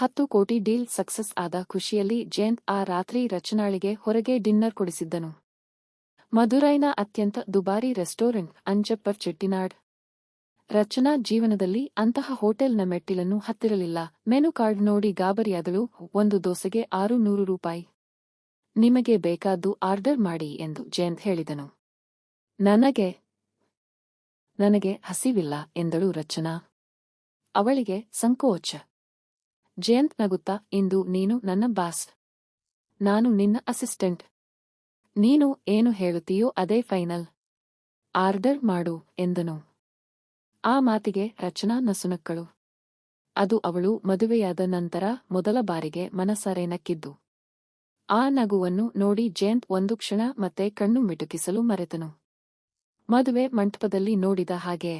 10 ಕೋಟಿ deal success ಆದ ಖುಷಿಯಲ್ಲಿ ಜಯಂತ್ ಆ ರಾತ್ರಿ ರಚನಾಳಿಗೆ ಹೊರಗೆ ಡಿನ್ನರ್ ಕೊಡಿಸಿದ್ದನು. ಮದುರೈನ ಅತ್ಯಂತ ದುಬಾರಿ ರೆಸ್ಟೋರೆಂಟ್ ಅಂಜಪ್ಪರ್ ಚೆಟ್ಟಿನಾಡ್. ರಚನಾ ಜೀವನದಲ್ಲಿ ಅಂತಹ ಹೋಟೆಲ್ನ ಮೆಟ್ಟಿಲನ್ನು ಹತ್ತಿರಲಿಲ್ಲ. ಮೆನು ಕಾರ್ಡ್ ನೋಡಿ ಗಾಬರಿಯಾದಳು. 1 ದೋಸೆಗೆ 600 ರೂಪಾಯಿ. ನಿಮಗೆ ಬೇಕಾದ್ದು ಆರ್ಡರ್ ಮಾಡಿ ಎಂದು ಜಯಂತ್ ಹೇಳಿದನು. ನನಗೆ ಹಸಿವಿಲ್ಲ ಎಂದಳು ರಚನಾ. ಅವಳಿಗೆ ಸಂಕೋಚ. ಜಯಂತ್ ನಗುತ್ತಾ, ಇಂದು ನೀನು ನನ್ನ ಬಾಸ್. ನಾನು ನಿನ್ನ ಅಸಿಸ್ಟೆಂಟ್. ನೀನು ಏನು ಹೇಳುತ್ತೀಯೋ ಅದೇ ಫೈನಲ್. ಆರ್ಡರ್ ಮಾಡು ಎಂದನು. ಆ ಮಾತಿಗೆ ರಚನಾ ನಸುನಕ್ಕಳು. ಅದು ಅವಳು ಮದುವೆಯಾದ ನಂತರ ಮೊದಲ ಬಾರಿಗೆ ಮನಸಾರೆ ನಕ್ಕಿದ್ದು. ಆ ನಗುವನ್ನು ನೋಡಿ ಜಯಂತ್ ಒಂದು ಕ್ಷಣ ಮತ್ತೆ ಕಣ್ಣು ಮಿಟುಕಿಸಲು ಮರೆತನು. ಮದುವೆ ಮಂಟಪದಲ್ಲಿ ನೋಡಿದ ಹಾಗೆ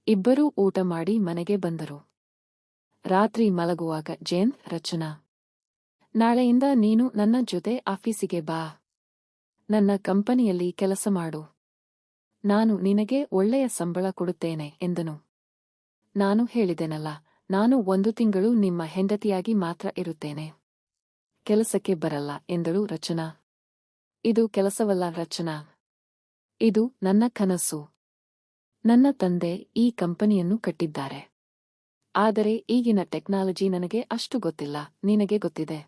ಇಬ್ಬರೂ ಊಟ ಮಾಡಿ ಮನೆಗೆ ಬಂದರು. ರಾತ್ರಿ ಮಲಗುವಾಗ ಜಯಂತ್, ರಚನಾ, ನಾಳೆಯಿಂದ ನೀನು ನನ್ನ ಜೊತೆ ಆಫೀಸಿಗೆ ಬಾ. ನನ್ನ ಕಂಪನಿಯಲ್ಲಿ ಕೆಲಸ ಮಾಡು. ನಾನು ನಿನಗೆ ಒಳ್ಳೆಯ ಸಂಬಳ ಕೊಡುತ್ತೇನೆ ಎಂದನು. ನಾನು ಹೇಳಿದೆನಲ್ಲ, ನಾನು 1 ತಿಂಗಳು ನಿಮ್ಮ ಹೆಂಡತಿಯಾಗಿ ಮಾತ್ರ ಇರುತ್ತೇನೆ. ಕೆಲಸಕ್ಕೆ ಬರಲ್ಲ ಎಂದಳು ರಚನಾ. ಇದು ಕೆಲಸವಲ್ಲ ರಚನಾ. ಇದು ನನ್ನ ಕನಸು. ನನ್ನ ತಂದೆ ಈ ಕಂಪನಿಯನ್ನು ಕಟ್ಟಿದ್ದಾರೆ. ಆದರೆ ಈಗಿನ ಟೆಕ್ನಾಲಜಿ ನನಗೆ ಅಷ್ಟು ಗೊತ್ತಿಲ್ಲ, ನಿನಗೆ ಗೊತ್ತಿದೆ.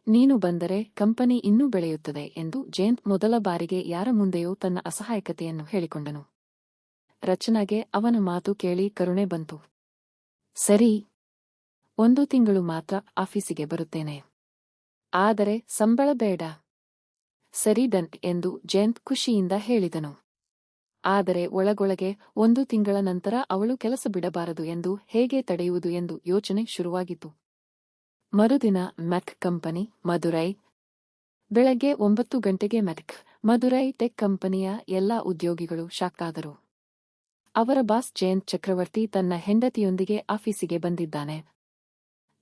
ನೀನು ಬಂದರೆ ಕಂಪನಿ ಇನ್ನೂ ಬೆಳೆಯುತ್ತದೆ ಎಂದು ಜಯಂತ್ ಮೊದಲ ಬಾರಿಗೆ ಯಾರ ಮುಂದೆಯೋ ತನ್ನ ಅಸಹಾಯಕತೆಯನ್ನು ಹೇಳಿಕೊಂಡನು. ರಚನಾಗೆ ಅವನ ಮಾತು ಕೇಳಿ ಕರುಣೆ ಬಂತು. ಸರಿ, 1 ತಿಂಗಳು ಮಾತ್ರ ಆಫೀಸಿಗೆ ಬರುತ್ತೇನೆ. ಆದರೆ ಸಂಬಳ ಬೇಡ. ಸರಿ ಡನ್ ಎಂದು ಜಯಂತ್ ಖುಷಿಯಿಂದ ಹೇಳಿದನು. ಆದರೆ ಒಳಗೊಳಗೆ 1 ತಿಂಗಳ ನಂತರ ಅವಳು ಕೆಲಸ ಬಿಡಬಾರದು ಎಂದು ಹೇಗೆ ತಡೆಯುವುದು ಎಂದು ಯೋಚನೆ ಶುರುವಾಗಿತ್ತು. ಮರುದಿನ ಮ್ಯಾಕ್ ಕಂಪನಿ, ಮದುರೈ. ಬೆಳಗ್ಗೆ 9 ಗಂಟೆಗೆ ಮ್ಯಾಕ್, ಮದುರೈ ಟೆಕ್ ಕಂಪನಿಯ ಎಲ್ಲಾ ಉದ್ಯೋಗಿಗಳು ಶಾಕ್ ಆದರು. ಅವರ ಬಾಸ್ ಜಯಂತ್ ಚಕ್ರವರ್ತಿ ತನ್ನ ಹೆಂಡತಿಯೊಂದಿಗೆ ಆಫೀಸಿಗೆ ಬಂದಿದ್ದಾನೆ.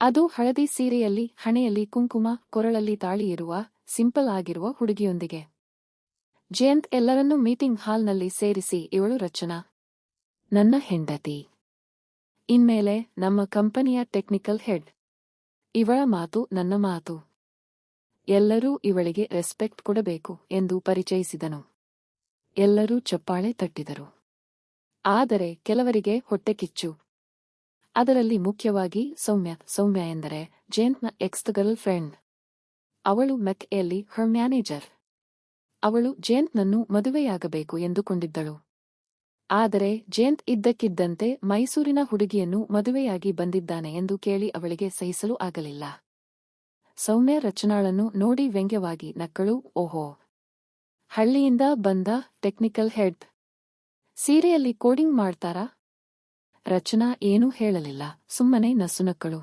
ಅದು ಹಳದಿ ಸೀರೆಯಲ್ಲಿ, ಹಣೆಯಲ್ಲಿ ಕುಂಕುಮ, ಕೊರಳಲ್ಲಿ ತಾಳಿ ಇರುವ ಸಿಂಪಲ್ ಆಗಿರುವ ಹುಡುಗಿಯೊಂದಿಗೆ. ಜಯಂತ್ ಎಲ್ಲರನ್ನೂ ಮೀಟಿಂಗ್ ಹಾಲ್ನಲ್ಲಿ ಸೇರಿಸಿ, ಇವಳು ರಚನಾ, ನನ್ನ ಹೆಂಡತಿ. ಇನ್ಮೇಲೆ ನಮ್ಮ ಕಂಪನಿಯ ಟೆಕ್ನಿಕಲ್ ಹೆಡ್. ಇವಳ ಮಾತು ನನ್ನ ಮಾತು. ಎಲ್ಲರೂ ಇವಳಿಗೆ ರೆಸ್ಪೆಕ್ಟ್ ಕೊಡಬೇಕು ಎಂದು ಪರಿಚಯಿಸಿದನು. ಎಲ್ಲರೂ ಚಪ್ಪಾಳೆ ತಟ್ಟಿದರು. ಆದರೆ ಕೆಲವರಿಗೆ ಹೊಟ್ಟೆಕಿಚ್ಚು. ಅದರಲ್ಲಿ ಮುಖ್ಯವಾಗಿ ಸೌಮ್ಯ ಎಂದರೆ ಜಯಂತ್ನ ಎಕ್ಸ್ ಗರ್ಲ್ ಫ್ರೆಂಡ್. ಅವಳು ಮೆಕ್‌ಯಲ್ಲಿ ಹರ್ ಮ್ಯಾನೇಜರ್. ಅವಳು ಜಯಂತ್ನನ್ನು ಮದುವೆಯಾಗಬೇಕು ಎಂದುಕೊಂಡಿದ್ದಳು. ಆದರೆ ಜಯಂತ್ ಇದ್ದಕ್ಕಿದ್ದಂತೆ ಮೈಸೂರಿನ ಹುಡುಗಿಯನ್ನು ಮದುವೆಯಾಗಿ ಬಂದಿದ್ದಾನೆ ಎಂದು ಕೇಳಿ ಅವಳಿಗೆ ಸಹಿಸಲು ಆಗಲಿಲ್ಲ. ಸೌಮ್ಯ ರಚನಾಳನ್ನು ನೋಡಿ ವ್ಯಂಗ್ಯವಾಗಿ ನಕ್ಕಳು. ಓಹೋ, ಹಳ್ಳಿಯಿಂದ ಬಂದ ಟೆಕ್ನಿಕಲ್ ಹೆಡ್ ಸೀರೆಯಲ್ಲಿ ಕೋಡಿಂಗ್ ಮಾಡ್ತಾರಾ? ರಚನಾ ಏನೂ ಹೇಳಲಿಲ್ಲ, ಸುಮ್ಮನೆ ನಸುನಕ್ಕಳು.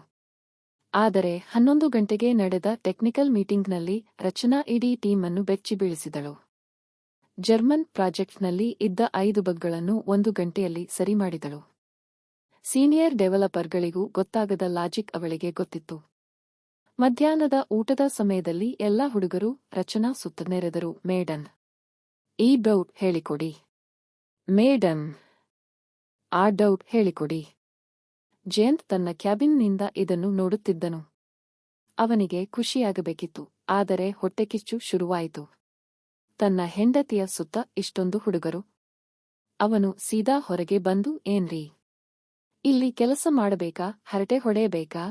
ಆದರೆ 11 ಗಂಟೆಗೆ ನಡೆದ ಟೆಕ್ನಿಕಲ್ ಮೀಟಿಂಗ್ನಲ್ಲಿ ರಚನಾ ಇಡೀ ಟೀಮ್ ಅನ್ನು ಬೆಚ್ಚಿ ಬೀಳಿಸಿದಳು. ಜರ್ಮನ್ ಪ್ರಾಜೆಕ್ಟ್ನಲ್ಲಿ ಇದ್ದ 5 ಬಗ್ಗಳನ್ನು 1 ಗಂಟೆಯಲ್ಲಿ ಸರಿ ಮಾಡಿದಳು. ಸೀನಿಯರ್ ಡೆವಲಪರ್ಗಳಿಗೂ ಗೊತ್ತಾಗದ ಲಾಜಿಕ್ ಅವಳಿಗೆ ಗೊತ್ತಿತ್ತು. ಮಧ್ಯಾಹ್ನದ ಊಟದ ಸಮಯದಲ್ಲಿ ಎಲ್ಲಾ ಹುಡುಗರು ರಚನಾ ಸುತ್ತ ನೆರೆದರು. ಮೇಡಮ್, ಈ ಡೌಟ್ ಹೇಳಿಕೊಡಿ. ಮೇಡಮ್, ಆ ಡೌಟ್ ಹೇಳಿಕೊಡಿ. ಜಯಂತ್ ತನ್ನ ಕ್ಯಾಬಿನ್ನಿಂದ ಇದನ್ನು ನೋಡುತ್ತಿದ್ದನು. ಅವನಿಗೆ ಖುಷಿಯಾಗಬೇಕಿತ್ತು, ಆದರೆ ಹೊಟ್ಟೆಕಿಚ್ಚು ಶುರುವಾಯಿತು. ತನ್ನ ಹೆಂಡತಿಯ ಸುತ್ತ ಇಷ್ಟೊಂದು ಹುಡುಗರು. ಅವನು ಸೀದಾ ಹೊರಗೆ ಬಂದು, ಏನ್ರೀ, ಇಲ್ಲಿ ಕೆಲಸ ಮಾಡಬೇಕಾ, ಹರಟೆ ಹೊಡೆಯಬೇಕಾ?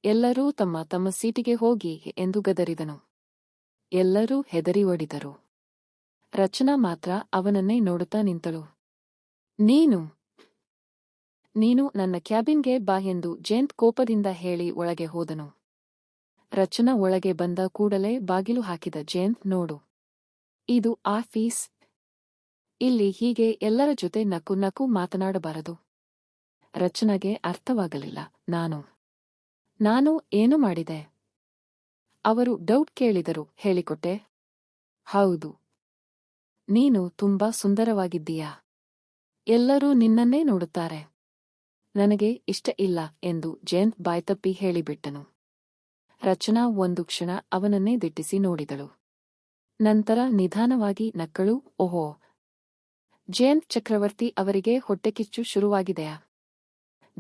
ಎಲ್ಲರೂ ತಮ್ಮ ತಮ್ಮ ಸೀಟಿಗೆ ಹೋಗಿ ಎಂದು ಗದರಿದನು. ಎಲ್ಲರೂ ಹೆದರಿ ಓಡಿದರು. ರಚನಾ ಮಾತ್ರ ಅವನನ್ನೇ ನೋಡುತ್ತಾ ನಿಂತಳು. ನೀನು ನನ್ನ ಕ್ಯಾಬಿನ್ಗೆ ಬಾ ಎಂದು ಜಯಂತ್ ಕೋಪದಿಂದ ಹೇಳಿ ಒಳಗೆ ಹೋದನು. ರಚನಾ ಒಳಗೆ ಬಂದ ಕೂಡಲೇ ಬಾಗಿಲು ಹಾಕಿದ ಜಯಂತ್, ನೋಡು, ಇದು ಆಫೀಸ್. ಇಲ್ಲಿ ಹೀಗೆ ಎಲ್ಲರ ಜೊತೆ ನಕ್ಕು ನಕ್ಕು ಮಾತನಾಡಬಾರದು. ರಚನಾಗೆ ಅರ್ಥವಾಗಲಿಲ್ಲ. ನಾನು ಏನು ಮಾಡಿದೆ? ಅವರು ಡೌಟ್ ಕೇಳಿದರು, ಹೇಳಿಕೊಟ್ಟೆ. ಹೌದು, ನೀನು ತುಂಬಾ ಸುಂದರವಾಗಿದ್ದೀಯಾ. ಎಲ್ಲರೂ ನಿನ್ನನ್ನೇ ನೋಡುತ್ತಾರೆ. ನನಗೆ ಇಷ್ಟ ಇಲ್ಲ ಎಂದು ಜಯಂತ್ ಬಾಯ್ತಪ್ಪಿ ಹೇಳಿಬಿಟ್ಟನು. ರಚನಾ ಒಂದು ಕ್ಷಣ ಅವನನ್ನೇ ದಿಟ್ಟಿಸಿ ನೋಡಿದಳು. ನಂತರ ನಿಧಾನವಾಗಿ ನಕ್ಕಳು. ಓಹೋ, ಜಯಂತ್ ಚಕ್ರವರ್ತಿ ಅವರಿಗೆ ಹೊಟ್ಟೆಕಿಚ್ಚು ಶುರುವಾಗಿದೆಯಾ?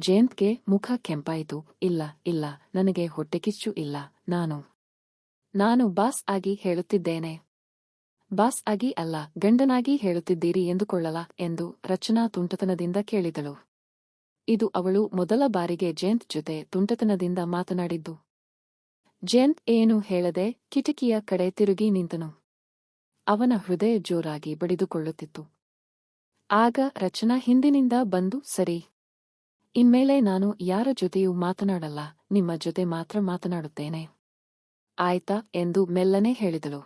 ಜಯಂತ್ಗೆ ಮುಖ ಕೆಂಪಾಯಿತು. ಇಲ್ಲ ಇಲ್ಲ, ನನಗೆ ಹೊಟ್ಟೆಕಿಚ್ಚು ಇಲ್ಲ. ನಾನು ಬಾಸ್ ಆಗಿ ಹೇಳುತ್ತಿದ್ದೇನೆ. ಬಾಸ್ ಆಗಿ ಅಲ್ಲ, ಗಂಡನಾಗಿ ಹೇಳುತ್ತಿದ್ದೀರಿ ಎಂದುಕೊಳ್ಳಲ ಎಂದು ರಚನಾ ತುಂಟತನದಿಂದ ಕೇಳಿದಳು. ಇದು ಅವಳು ಮೊದಲ ಬಾರಿಗೆ ಜಯಂತ್ ಜೊತೆ ತುಂಟತನದಿಂದ ಮಾತನಾಡಿದ್ದು. ಜಯಂತ್ ಏನೂ ಹೇಳದೆ ಕಿಟಕಿಯ ಕಡೆ ತಿರುಗಿ ನಿಂತನು. ಅವನ ಹೃದಯ ಜೋರಾಗಿ ಬಡಿದುಕೊಳ್ಳುತ್ತಿತ್ತು. ಆಗ ರಚನಾ ಹಿಂದಿನಿಂದ ಬಂದು, ಸರಿ, ಇನ್ಮೇಲೆ ನಾನು ಯಾರ ಜೊತೆಯೂ ಮಾತನಾಡಲ್ಲ, ನಿಮ್ಮ ಜೊತೆ ಮಾತ್ರ ಮಾತನಾಡುತ್ತೇನೆ. ಆಯ್ತಾ ಎಂದು ಮೆಲ್ಲನೆ ಹೇಳಿದಳು.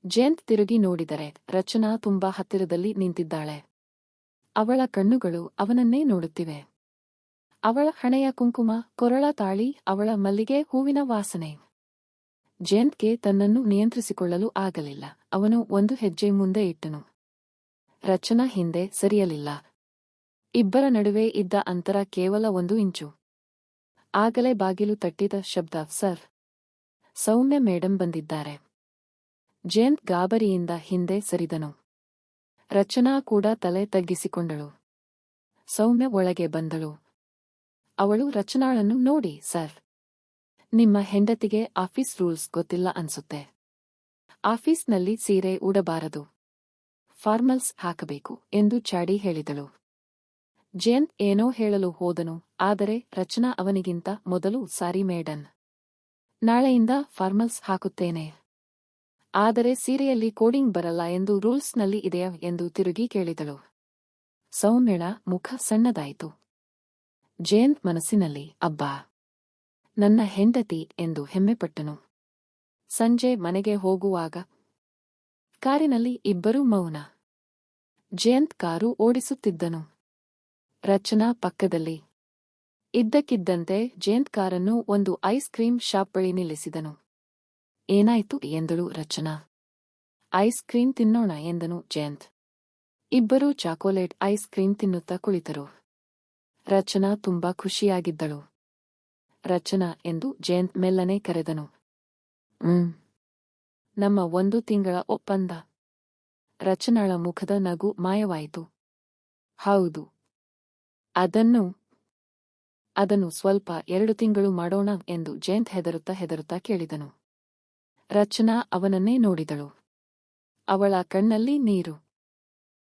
ಜಯಂತ್ ತಿರುಗಿ ನೋಡಿದರೆ ರಚನಾ ತುಂಬಾ ಹತ್ತಿರದಲ್ಲಿ ನಿಂತಿದ್ದಾಳೆ. ಅವಳ ಕಣ್ಣುಗಳು ಅವನನ್ನೇ ನೋಡುತ್ತಿವೆ. ಅವಳ ಹಣೆಯ ಕುಂಕುಮ, ಕೊರಳ ತಾಳಿ, ಅವಳ ಮಲ್ಲಿಗೆ ಹೂವಿನ ವಾಸನೆ. ಜಯಂತ್ಗೆ ತನ್ನನ್ನು ನಿಯಂತ್ರಿಸಿಕೊಳ್ಳಲು ಆಗಲಿಲ್ಲ. ಅವನು ಒಂದು ಹೆಜ್ಜೆ ಮುಂದೆ ಇಟ್ಟನು. ರಚನಾ ಹಿಂದೆ ಸರಿಯಲಿಲ್ಲ. ಇಬ್ಬರ ನಡುವೆ ಇದ್ದ ಅಂತರ ಕೇವಲ 1 ಇಂಚು. ಆಗಲೇ ಬಾಗಿಲು ತಟ್ಟಿದ ಶಬ್ದ. ಸರ್, ಸೌಮ್ಯ ಮೇಡಂ ಬಂದಿದ್ದಾರೆ. ಜಯಂತ್ ಗಾಬರಿಯಿಂದ ಹಿಂದೆ ಸರಿದನು. ರಚನಾ ಕೂಡ ತಲೆ ತಗ್ಗಿಸಿಕೊಂಡಳು. ಸೌಮ್ಯ ಒಳಗೆ ಬಂದಳು. ಅವಳು ರಚನಾಳನ್ನು ನೋಡಿ, ಸರ್, ನಿಮ್ಮ ಹೆಂಡತಿಗೆ ಆಫೀಸ್ ರೂಲ್ಸ್ ಗೊತ್ತಿಲ್ಲ ಅನ್ಸುತ್ತೆ. ಆಫೀಸ್ನಲ್ಲಿ ಸೀರೆ ಉಡಬಾರದು, ಫಾರ್ಮಲ್ಸ್ ಹಾಕಬೇಕು ಎಂದು ಚಾಡಿ ಹೇಳಿದಳು. ಜಯಂತ್ ಏನೋ ಹೇಳಲು ಹೋದನು. ಆದರೆ ರಚನಾ ಅವನಿಗಿಂತ ಮೊದಲು, ಸಾರಿ ಮೇಡನ್, ನಾಳೆಯಿಂದ ಫಾರ್ಮಲ್ಸ್ ಹಾಕುತ್ತೇನೆ. ಆದರೆ ಸೀರೆಯಲ್ಲಿ ಕೋಡಿಂಗ್ ಬರಲ್ಲ ಎಂದು ರೂಲ್ಸ್ನಲ್ಲಿ ಇದೆಯಾ ಎಂದು ತಿರುಗಿ ಕೇಳಿದಳು. ಸೌಮ್ಯಳ ಮುಖ ಸಣ್ಣದಾಯಿತು. ಜಯಂತ್ ಮನಸ್ಸಿನಲ್ಲಿ, ಅಬ್ಬಾ, ನನ್ನ ಹೆಂಡತಿ ಎಂದು ಹೆಮ್ಮೆಪಟ್ಟನು. ಸಂಜೆ ಮನೆಗೆ ಹೋಗುವಾಗ ಕಾರಿನಲ್ಲಿ ಇಬ್ಬರೂ ಮೌನ. ಜಯಂತ್ ಕಾರು ಓಡಿಸುತ್ತಿದ್ದನು. ರಚನಾ ಪಕ್ಕದಲ್ಲಿ. ಇದ್ದಕ್ಕಿದ್ದಂತೆ ಜಯಂತ್ ಕಾರನ್ನು ಒಂದು ಐಸ್ ಕ್ರೀಂ ಶಾಪ್ ಬಳಿ ನಿಲ್ಲಿಸಿದನು. ಏನಾಯ್ತು ಎಂದಳು ರಚನಾ. ಐಸ್ ಕ್ರೀಂ ತಿನ್ನೋಣ ಎಂದನು ಜಯಂತ್. ಇಬ್ಬರೂ ಚಾಕೊಲೇಟ್ ಐಸ್ ಕ್ರೀಂ ತಿನ್ನುತ್ತಾ ಕುಳಿತರು. ರಚನಾ ತುಂಬಾ ಖುಷಿಯಾಗಿದ್ದಳು. ರಚನಾ ಎಂದು ಜಯಂತ್ ಮೆಲ್ಲನೆ ಕರೆದನು. ನಮ್ಮ 1 ತಿಂಗಳ ಒಪ್ಪಂದ. ರಚನಾಳ ಮುಖದ ನಗು ಮಾಯವಾಯಿತು. ಹೌದು, ಅದನ್ನು ಸ್ವಲ್ಪ 2 ತಿಂಗಳು ಮಾಡೋಣ ಎಂದು ಜಯಂತ್ ಹೆದರುತ್ತಾ ಕೇಳಿದನು. ರಚನಾ ಅವನನ್ನೇ ನೋಡಿದಳು. ಅವಳ ಕಣ್ಣಲ್ಲಿ ನೀರು.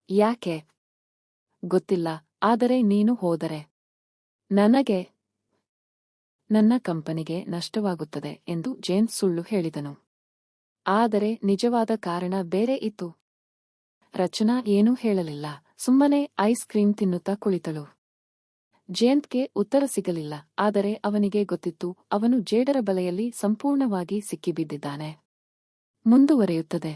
ಯಾಕೆ ಗೊತ್ತಿಲ್ಲ, ಆದರೆ ನೀನು ಹೋದರೆ ನನ್ನ ಕಂಪನಿಗೆ ನಷ್ಟವಾಗುತ್ತದೆ ಎಂದು ಜಯಂತ್ ಸುಳ್ಳು ಹೇಳಿದನು. ಆದರೆ ನಿಜವಾದ ಕಾರಣ ಬೇರೆ ಇತ್ತು. ರಚನಾ ಏನೂ ಹೇಳಲಿಲ್ಲ. ಸುಮ್ಮನೆ ಐಸ್ ಕ್ರೀಂ ತಿನ್ನುತ್ತಾ ಕುಳಿತಳು. ಜಯಂತ್ಗೆ ಉತ್ತರ ಸಿಗಲಿಲ್ಲ. ಆದರೆ ಅವನಿಗೆ ಗೊತ್ತಿತ್ತು, ಅವನು ಜೇಡರ ಬಲೆಯಲ್ಲಿ ಸಂಪೂರ್ಣವಾಗಿ ಸಿಕ್ಕಿಬಿದ್ದಿದ್ದಾನೆ. ಮುಂದುವರೆಯುತ್ತದೆ.